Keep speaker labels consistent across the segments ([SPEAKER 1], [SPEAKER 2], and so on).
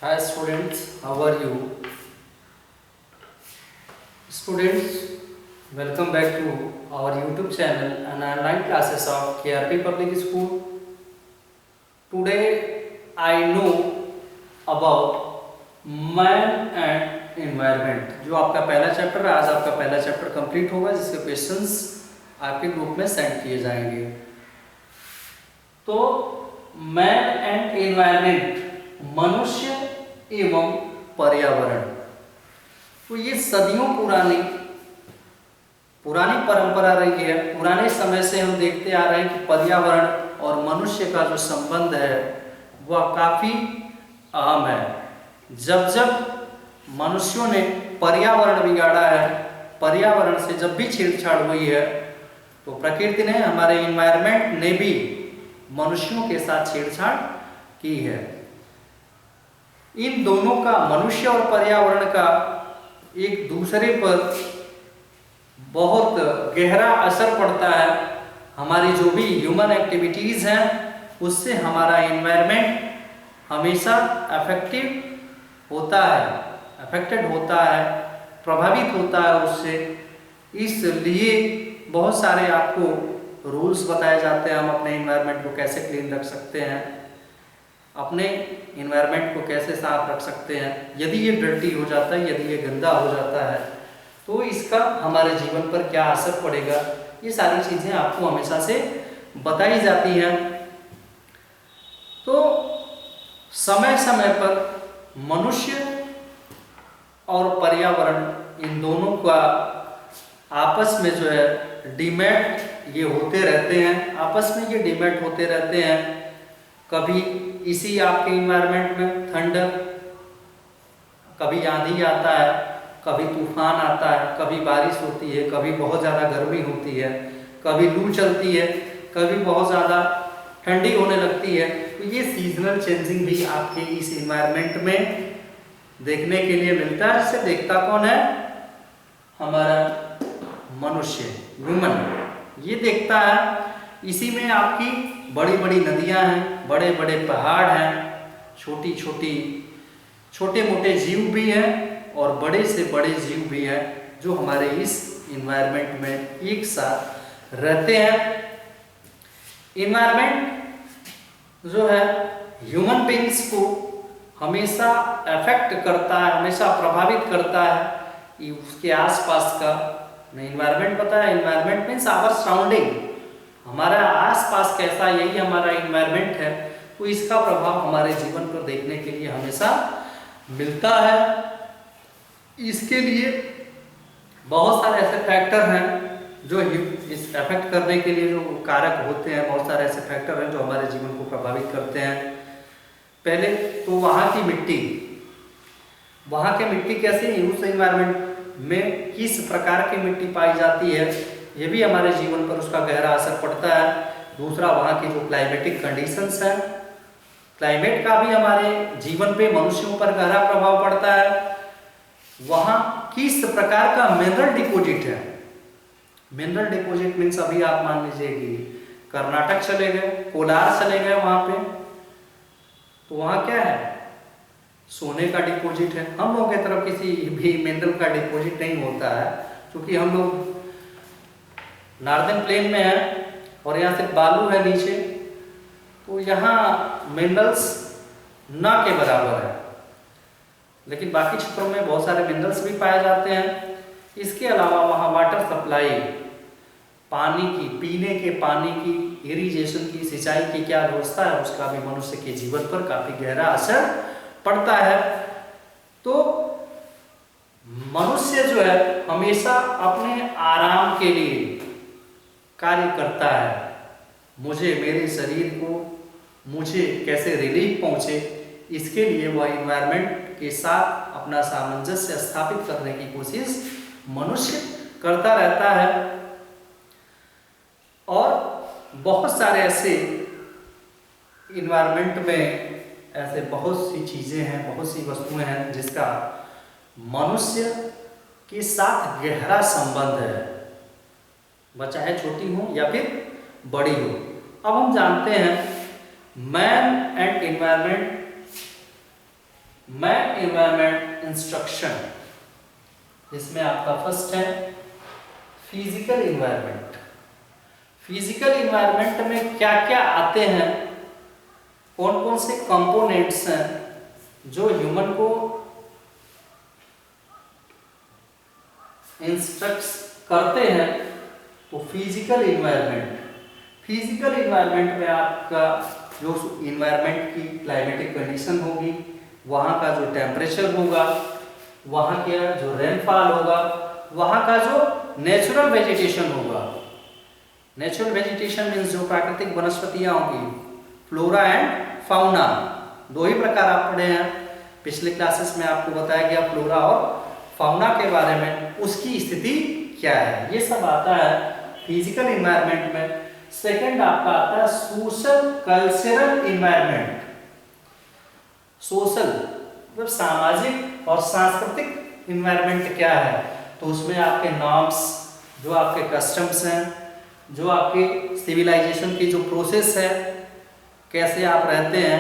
[SPEAKER 1] Hi students, how are you? Students, welcome back to our YouTube channel and online classes of KRP Public School. Today I know about man and environment. जो आपका पहला chapter है, आज आपका पहला chapter complete होगा जिसके questions आपके ग्रुप में सेंड किए जाएंगे। तो मैन एंड एनवायरनमेंट, मनुष्य एवं पर्यावरण, तो ये सदियों पुरानी परंपरा रही है। पुराने समय से हम देखते आ रहे हैं कि पर्यावरण और मनुष्य का जो संबंध है वह काफी अहम है। जब जब मनुष्यों ने पर्यावरण बिगाड़ा है, पर्यावरण से जब भी छेड़छाड़ हुई है, तो प्रकृति ने, हमारे एनवायरनमेंट ने भी मनुष्यों के साथ छेड़छाड़ की है। इन दोनों का, मनुष्य और पर्यावरण का, एक दूसरे पर बहुत गहरा असर पड़ता है। हमारी जो भी ह्यूमन एक्टिविटीज हैं उससे हमारा एनवायरनमेंट हमेशा अफेक्टेड होता है, प्रभावित होता है उससे। इसलिए बहुत सारे आपको रूल्स बताए जाते हैं, हम अपने एनवायरनमेंट को कैसे क्लीन रख सकते हैं, अपने एनवायरनमेंट को कैसे साफ रख सकते हैं। यदि ये डर्टी हो जाता है, यदि ये गंदा हो जाता है, तो इसका हमारे जीवन पर क्या असर पड़ेगा, ये सारी चीज़ें आपको हमेशा से बताई जाती हैं। तो समय समय पर मनुष्य और पर्यावरण, इन दोनों का आपस में जो है डिमेट ये होते रहते हैं, आपस में ये डिमेट होते रहते हैं। कभी इसी आपके इन्वायरमेंट में थंडर, कभी आंधी आता है, कभी तूफान आता है, कभी बारिश होती है, कभी बहुत ज़्यादा गर्मी होती है, कभी लू चलती है, कभी बहुत ज़्यादा ठंडी होने लगती है। तो ये सीजनल चेंजिंग भी आपके इस इन्वायरमेंट में देखने के लिए मिलता है। जिसे देखता कौन है? हमारा मनुष्य, ह्यूमन, ये देखता है। इसी में आपकी बड़ी बड़ी नदियां हैं, बड़े बड़े पहाड़ हैं, छोटे मोटे जीव भी हैं और बड़े से बड़े जीव भी हैं, जो हमारे इस इन्वायरमेंट में एक साथ रहते हैं। इन्वायरमेंट जो है ह्यूमन बीइंग्स को हमेशा अफेक्ट करता है, हमेशा प्रभावित करता है। उसके आसपास का इन्वायरमेंट पता है, इन्वायरमेंट मीन्स आवर सराउंडिंग, हमारा आसपास कैसा, यही हमारा इन्वायरमेंट है। तो इसका प्रभाव हमारे जीवन पर देखने के लिए हमेशा मिलता है। इसके लिए बहुत सारे ऐसे फैक्टर हैं जो इस अफेक्ट करने के लिए जो कारक होते हैं, बहुत सारे ऐसे फैक्टर हैं जो हमारे जीवन को प्रभावित करते हैं। पहले तो वहाँ की मिट्टी, वहाँ की मिट्टी कैसी है, उस इन्वायरमेंट में किस प्रकार की मिट्टी पाई जाती है, ये भी हमारे जीवन पर उसका गहरा असर पड़ता है। दूसरा, वहाँ की जो क्लाइमेटिक कंडीशंस हैं, क्लाइमेट का भी हमारे जीवन पे, मनुष्यों पर गहरा प्रभाव पड़ता है। वहाँ किस प्रकार का मिनरल डिपॉजिट है। मिनरल डिपॉजिट मीन्स अभी आप मान लीजिए कि कर्नाटक चले गए, कोलार चले गए, वहाँ पे तो वहाँ क्या है, सोने का डिपॉजिट है। हम लोगों की तरफ किसी भी मिनरल का डिपॉजिट नहीं होता है, क्योंकि हम लोग नॉर्दर्न प्लेन में है और यहाँ से बालू है नीचे, तो यहाँ मिनरल्स ना के बराबर है। लेकिन बाकी क्षेत्रों में बहुत सारे मिनरल्स भी पाए जाते हैं। इसके अलावा वहाँ वाटर सप्लाई, पानी की, पीने के पानी की, इरिगेशन की, सिंचाई की क्या व्यवस्था है, उसका भी मनुष्य के जीवन पर काफी गहरा असर पड़ता है। तो मनुष्य जो है हमेशा अपने आराम के लिए कार्य करता है। मुझे, मेरे शरीर को, मुझे कैसे रिलीफ पहुंचे, इसके लिए वह एनवायरनमेंट के साथ अपना सामंजस्य स्थापित करने की कोशिश मनुष्य करता रहता है। और बहुत सारे ऐसे इन्वायरमेंट में ऐसे बहुत सी चीजें हैं, बहुत सी वस्तुएं हैं जिसका मनुष्य के साथ गहरा संबंध है, वह चाहे छोटी हो या फिर बड़ी हो। अब हम जानते हैं man and environment man environment instruction, इसमें आपका फर्स्ट है फिजिकल इन्वायरमेंट। फिजिकल इन्वायरमेंट में क्या क्या आते हैं, कौन कौन से कंपोनेंट्स हैं जो ह्यूमन को इंस्ट्रक्ट करते हैं। तो फिजिकल इन्वायरमेंट, फिजिकल इन्वायरमेंट में आपका जो इन्वायरमेंट की क्लाइमेटिक कंडीशन होगी, वहाँ का जो टेम्परेचर होगा, वहाँ का जो रेनफॉल होगा, वहाँ का जो नेचुरल वेजिटेशन होगा। नेचुरल वेजिटेशन मीन्स जो प्राकृतिक वनस्पतियाँ होंगी, फ्लोरा एंड फाउना, दो ही प्रकार आप पढ़े हैं। पिछले क्लासेस में आपको बताया गया फ्लोरा और फाउना के बारे में, उसकी स्थिति क्या है, ये सब आता है फिजिकल इन्वायरमेंट में। सेकंड आपका आता है सोशल कल्चरल इन्वायरमेंट। सोशल मतलब सामाजिक और सांस्कृतिक इन्वायरमेंट क्या है, तो उसमें आपके नॉर्म्स, जो आपके कस्टम्स हैं, जो आपके सिविलाइजेशन की जो प्रोसेस है, कैसे आप रहते हैं,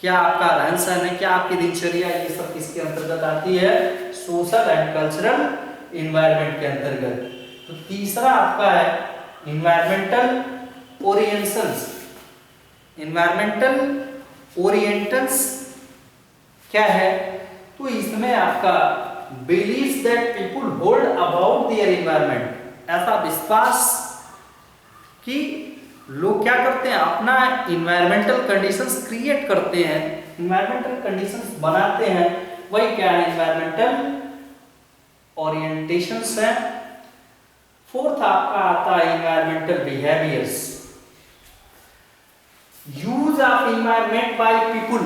[SPEAKER 1] क्या आपका रहन सहन है, क्या आपकी दिनचर्या, ये सब किसके अंतर्गत आती है, सोशल एंड कल्चरल इन्वायरमेंट के अंतर्गत। तो तीसरा आपका है इन्वायरमेंटल ओरिएंटेशंस। इन्वायरमेंटल ओरिएंटेशंस क्या है, तो इसमें आपका believes that people hold about their environment, ऐसा विश्वास कि लोग क्या करते हैं, अपना इन्वायरमेंटल कंडीशंस क्रिएट करते हैं, इन्वायरमेंटल कंडीशंस बनाते हैं, वही क्या है इन्वायरमेंटल ओरिएंटेशंस है। फोर्थ आपका आता है environmental behaviours, use of environment by people.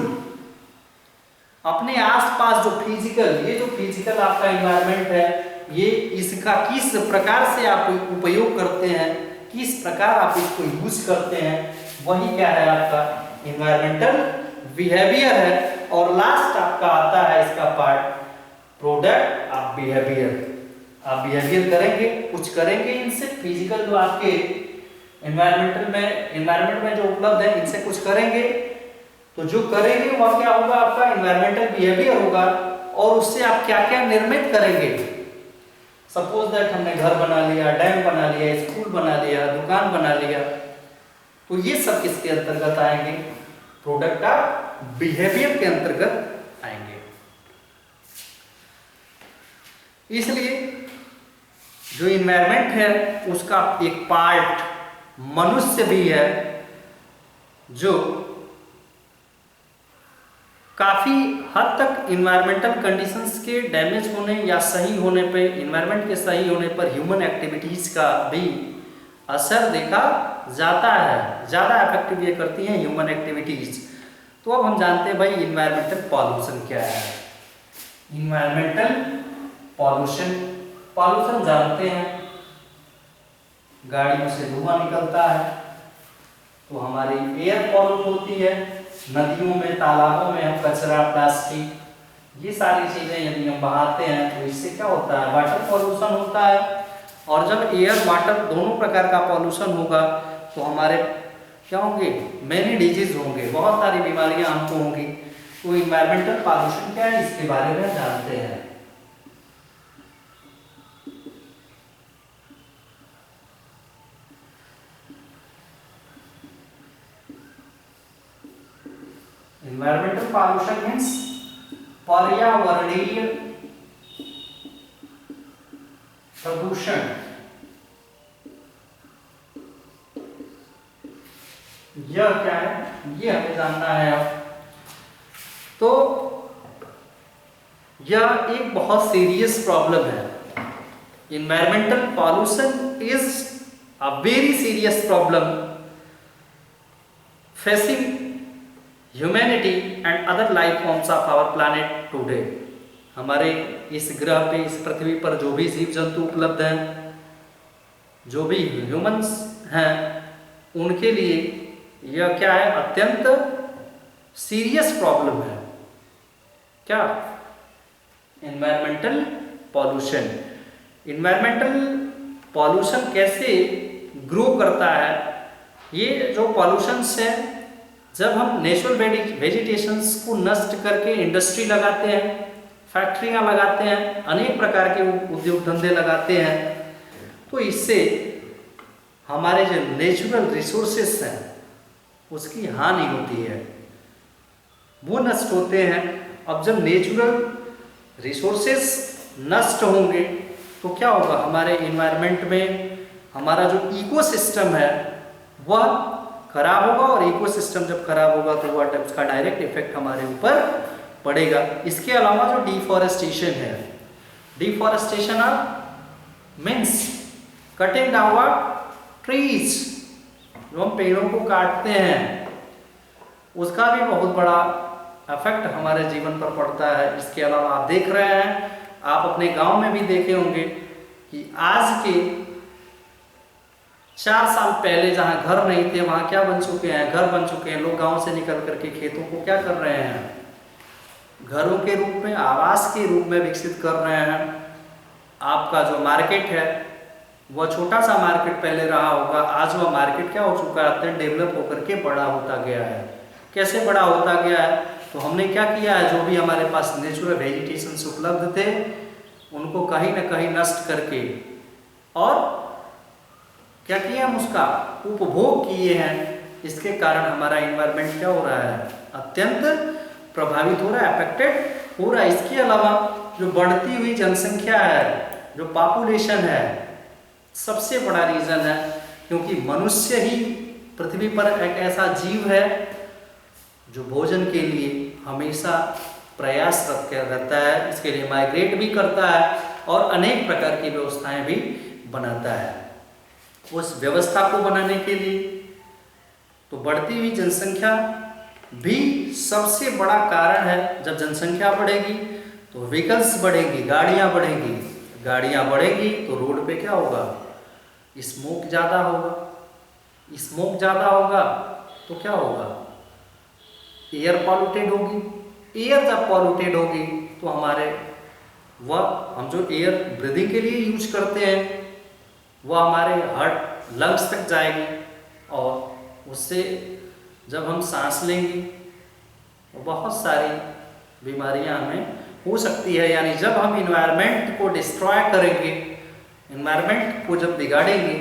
[SPEAKER 1] अपने आसपास जो फिजिकल, ये जो फिजिकल आपका इन्वायरमेंट है, ये इसका किस प्रकार से आप उपयोग करते हैं, किस प्रकार आप इसको यूज करते हैं, वही क्या है आपका इन्वायरमेंटल बिहेवियर है। और लास्ट आपका आता है इसका पार्ट प्रोडक्ट ऑफ बिहेवियर। आप बिहेवियर करेंगे, कुछ करेंगे इनसे, फिजिकल जो आपके एनवायरनमेंट में जो उपलब्ध है, इनसे कुछ करेंगे, तो जो करेंगे वह क्या होगा, आपका इन्वायरमेंटल बिहेवियर होगा। और उससे आप क्या क्या निर्मित करेंगे, सपोज दैट हमने घर बना लिया, डैम बना लिया, स्कूल बना लिया, दुकान बना लिया, तो ये सब किसके अंतर्गत आएंगे, प्रोडक्ट ऑफ बिहेवियर के अंतर्गत आएंगे। इसलिए जो इन्वायरमेंट है उसका एक पार्ट मनुष्य भी है, जो काफ़ी हद तक इन्वायरमेंटल कंडीशंस के डैमेज होने या सही होने पे, इन्वायरमेंट के सही होने पर ह्यूमन एक्टिविटीज़ का भी असर देखा जाता है, ज़्यादा इफेक्टिव ये करती हैं ह्यूमन एक्टिविटीज़। तो अब हम जानते हैं भाई इन्वायरमेंटल पॉल्यूशन क्या है। इन्वायरमेंटल पॉल्यूशन, पॉल्यूशन जानते हैं, गाड़ियों से धुआं निकलता है तो हमारी एयर पॉल्यूट होती है, नदियों में, तालाबों में हम कचरा, प्लास्टिक, ये सारी चीज़ें यदि हम बहाते हैं तो इससे क्या होता है, वाटर पॉल्यूशन होता है। और जब एयर वाटर दोनों प्रकार का पॉल्यूशन होगा तो हमारे क्या होंगे, मैनी डिजीज होंगे, बहुत सारी बीमारियां हमको होंगी। तो इन्वायरमेंटल पॉल्यूशन क्या है, इसके बारे में जानते हैं। Environmental pollution means पर्यावरणीय प्रदूषण। यह क्या है, ये हमें जानना है। अब तो यह एक बहुत सीरियस प्रॉब्लम है। Environmental pollution is a very serious problem facing humanity and other life forms of our planet today। हमारे इस ग्रह पे, इस पृथ्वी पर जो भी जीव जंतु उपलब्ध हैं, जो भी ह्यूमंस हैं, उनके लिए यह क्या है, अत्यंत सीरियस प्रॉब्लम है। क्या, एनवायरमेंटल पॉल्यूशन। एनवायरमेंटल पॉल्यूशन कैसे ग्रो करता है, ये जो पॉल्यूशंस है जब हम नेचुरल वेजिटेशंस को नष्ट करके इंडस्ट्री लगाते हैं, फैक्ट्रियां लगाते हैं, अनेक प्रकार के उद्योग धंधे लगाते हैं, तो इससे हमारे जो नेचुरल रिसोर्सेस हैं उसकी हानि होती है, वो नष्ट होते हैं। अब जब नेचुरल रिसोर्सेस नष्ट होंगे तो क्या होगा, हमारे इन्वायरमेंट में हमारा जो इकोसिस्टम है वह खराब होगा, और इकोसिस्टम जब खराब होगा तो वह उसका डायरेक्ट इफेक्ट हमारे ऊपर पड़ेगा। इसके अलावा जो डिफॉरेस्टेशन है, deforestation means cutting down trees, जो हम पेड़ों को काटते हैं उसका भी बहुत बड़ा इफेक्ट हमारे जीवन पर पड़ता है। इसके अलावा आप देख रहे हैं, आप अपने गांव में भी देखे होंगे कि आज के 4 साल पहले जहां घर नहीं थे वहां क्या बन चुके हैं, घर बन चुके हैं। लोग गांव से निकल करके खेतों को क्या कर रहे हैं, घरों के रूप में, आवास के रूप में विकसित कर रहे हैं। आपका जो मार्केट है वह छोटा सा मार्केट पहले रहा होगा, आज वह मार्केट क्या हो चुका है, अत्यंत डेवलप होकर के बड़ा होता गया है। कैसे बड़ा होता गया है, तो हमने क्या किया है, जो भी हमारे पास नेचुरल वेजिटेशंस उपलब्ध थे उनको कहीं ना कहीं नष्ट करके और क्या किया, हम उसका उपभोग किए हैं। इसके कारण हमारा एनवायरनमेंट क्या हो रहा है, अत्यंत प्रभावित हो रहा है, अफेक्टेड हो रहा है। इसके अलावा जो बढ़ती हुई जनसंख्या है, जो पॉपुलेशन है, सबसे बड़ा रीजन है, क्योंकि मनुष्य ही पृथ्वी पर एक ऐसा जीव है जो भोजन के लिए हमेशा प्रयासरत रहता है, इसके लिए माइग्रेट भी करता है और अनेक प्रकार की व्यवस्थाएं भी बनाता है। उस व्यवस्था को बनाने के लिए तो बढ़ती हुई जनसंख्या भी सबसे बड़ा कारण है। जब जनसंख्या बढ़ेगी तो व्हीकल्स बढ़ेगी, गाड़ियां बढ़ेगी, गाड़ियां बढ़ेगी तो रोड पे क्या होगा, स्मोक ज़्यादा होगा, स्मोक ज़्यादा होगा तो क्या होगा, एयर पॉल्यूटेड होगी। एयर जब पॉल्यूटेड होगी तो हमारे वह हम जो एयर ब्रीदिंग के लिए यूज करते हैं वह हमारे हार्ट लंग्स तक जाएगी, और उससे जब हम सांस लेंगे तो बहुत सारी बीमारियां हमें हो सकती है। यानी जब हम इन्वायरमेंट को डिस्ट्रॉय करेंगे, इन्वायरमेंट को जब बिगाड़ेंगे,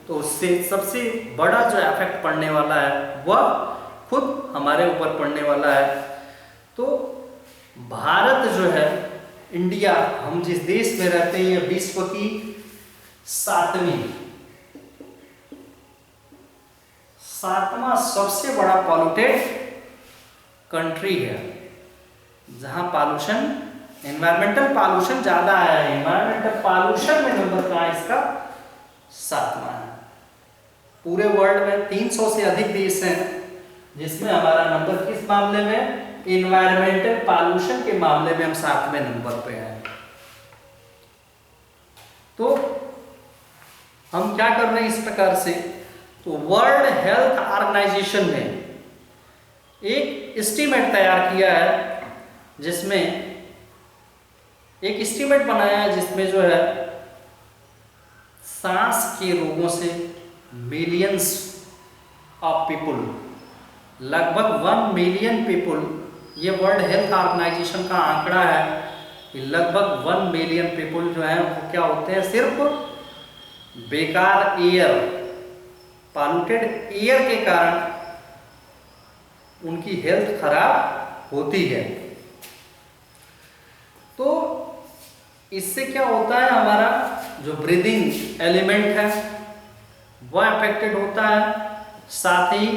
[SPEAKER 1] तो उससे सबसे बड़ा जो इफेक्ट पड़ने वाला है वह खुद हमारे ऊपर पड़ने वाला है। तो भारत जो है, इंडिया, हम जिस देश में रहते हैं, यह विश्व की 7वां सबसे बड़ा पॉल्यूटेड कंट्री है, जहां पॉल्यूशन, एनवायरमेंटल पॉल्यूशन ज्यादा है। एनवायरमेंटल पॉल्यूशन में नंबर कहां है इसका, 7वां है। पूरे वर्ल्ड में 300 से अधिक देश हैं जिसमें हमारा नंबर किस मामले में, एनवायरमेंटल पॉल्यूशन के मामले में हम 7वें नंबर पे हैं। तो हम क्या कर रहे हैं इस प्रकार से, तो वर्ल्ड हेल्थ ऑर्गेनाइजेशन ने एक एस्टीमेट तैयार किया है, जिसमें एक एस्टीमेट बनाया है जिसमें जो है सांस के रोगों से मिलियंस ऑफ पीपुल, लगभग 1 मिलियन पीपुल, ये वर्ल्ड हेल्थ ऑर्गेनाइजेशन का आंकड़ा है कि लगभग 1 मिलियन पीपुल जो है वो क्या होते हैं, सिर्फ बेकार एयर, पॉल्यूटेड एयर के कारण उनकी हेल्थ खराब होती है। तो इससे क्या होता है, हमारा जो ब्रीदिंग एलिमेंट है वह अफेक्टेड होता है, साथ ही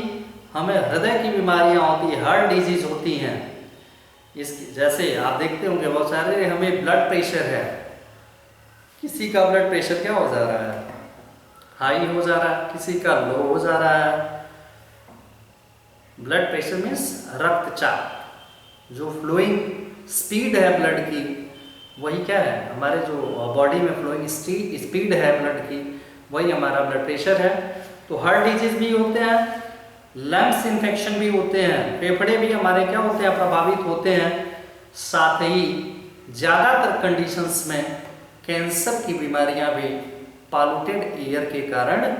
[SPEAKER 1] हमें हृदय की बीमारियां होती है, हार्ट डिजीज होती हैं। इसकी जैसे आप देखते होंगे बहुत सारे, हमें ब्लड प्रेशर है, किसी का ब्लड प्रेशर क्या हो जा रहा है, हाई हो जा रहा है, किसी का लो हो जा रहा है। ब्लड प्रेशर मीन्स रक्तचाप, जो फ्लोइंग स्पीड है ब्लड की, वही क्या है, हमारे जो बॉडी में फ्लोइंग स्पीड है ब्लड की, वही हमारा ब्लड प्रेशर है। तो हार्ट डिजीज भी होते हैं, लंग्स इन्फेक्शन भी होते हैं, फेफड़े भी हमारे क्या होते हैं, प्रभावित होते हैं। साथ ही ज़्यादातर कंडीशंस में कैंसर की बीमारियां भी पॉल्यूटेड एयर के कारण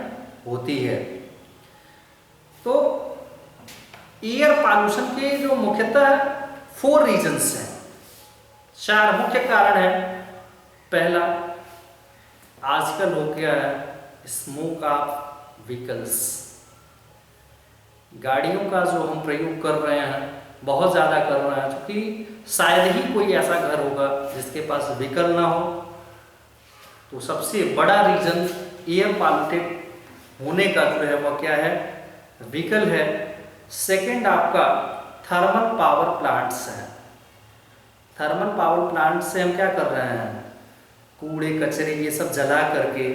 [SPEAKER 1] होती है। तो एयर पॉल्यूशन के जो मुख्यतः 4 रीजन्स हैं, 4 मुख्य कारण हैं। पहला, आजकल हो गया है स्मोक ऑफ व्हीकल्स, गाड़ियों का जो हम प्रयोग कर रहे हैं बहुत ज़्यादा कर रहे हैं, क्योंकि शायद ही कोई ऐसा घर होगा जिसके पास व्हीकल ना हो। तो सबसे बड़ा रीज़न एयर पॉल्यूटेड होने का जो है वह क्या है, व्हीकल है। सेकंड आपका थर्मल पावर प्लांट्स है। थर्मल पावर प्लांट से हम क्या कर रहे हैं, कूड़े कचरे ये सब जला करके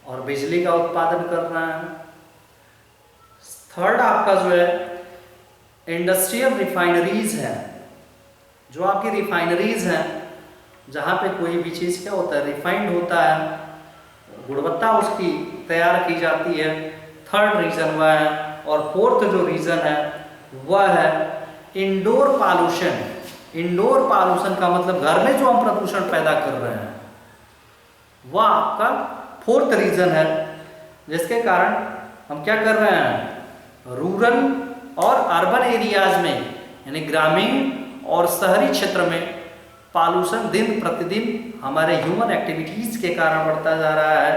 [SPEAKER 1] और बिजली का उत्पादन कर रहे हैं। थर्ड आपका जो है इंडस्ट्रियल रिफाइनरीज है। जो आपकी रिफाइनरीज हैं जहाँ पे कोई भी चीज़ क्या होता है, रिफाइंड होता है, गुणवत्ता उसकी तैयार की जाती है। थर्ड रीज़न वह है। और फोर्थ जो रीज़न है वह है इंडोर पॉल्यूशन। इंडोर पॉल्यूशन का मतलब घर में जो हम प्रदूषण पैदा कर रहे हैं वह आपका फोर्थ रीज़न है, जिसके कारण हम क्या कर रहे हैं, रूरल और अर्बन एरियाज में यानी ग्रामीण और शहरी क्षेत्र में पॉल्यूशन दिन प्रतिदिन हमारे ह्यूमन एक्टिविटीज़ के कारण बढ़ता जा रहा है।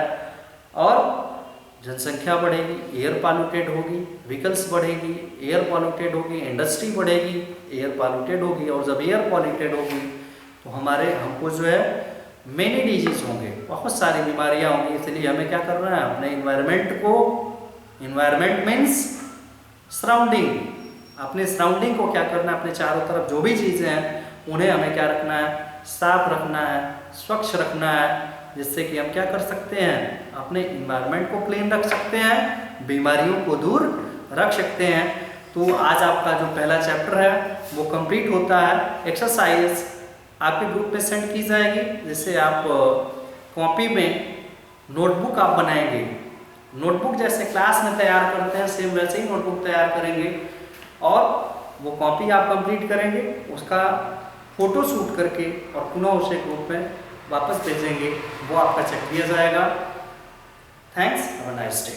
[SPEAKER 1] और जनसंख्या बढ़ेगी, एयर पॉल्यूटेड होगी, व्हीकल्स बढ़ेगी, एयर पॉल्यूटेड होगी, इंडस्ट्री बढ़ेगी, एयर पॉल्यूटेड होगी। और जब एयर पॉल्यूटेड होगी तो हमको जो है मेनी डिजीज होंगे, बहुत सारी बीमारियां होंगी। इसलिए हमें क्या करना है, अपने इन्वायरमेंट को, इन्वायरमेंट मीन्स सराउंडिंग, अपने सराउंडिंग को क्या करना है, अपने चारों तरफ जो भी चीज़ें हैं उन्हें हमें क्या रखना है, साफ रखना है, स्वच्छ रखना है, जिससे कि हम क्या कर सकते हैं, अपने इन्वायरमेंट को क्लीन रख सकते हैं, बीमारियों को दूर रख सकते हैं। तो आज आपका जो पहला चैप्टर है वो कंप्लीट होता है। एक्सरसाइज आपके ग्रुप में सेंड की जाएगी, जिससे आप कॉपी में नोटबुक आप बनाएंगे। नोटबुक जैसे क्लास में तैयार करते हैं सेम वैसे ही नोटबुक तैयार करेंगे और वो कॉपी आप कंप्लीट करेंगे, उसका फ़ोटो शूट करके और पुनः उसे ग्रुप में वापस भेजेंगे, वो आपका चेक किया जाएगा। Thanks, have a nice day.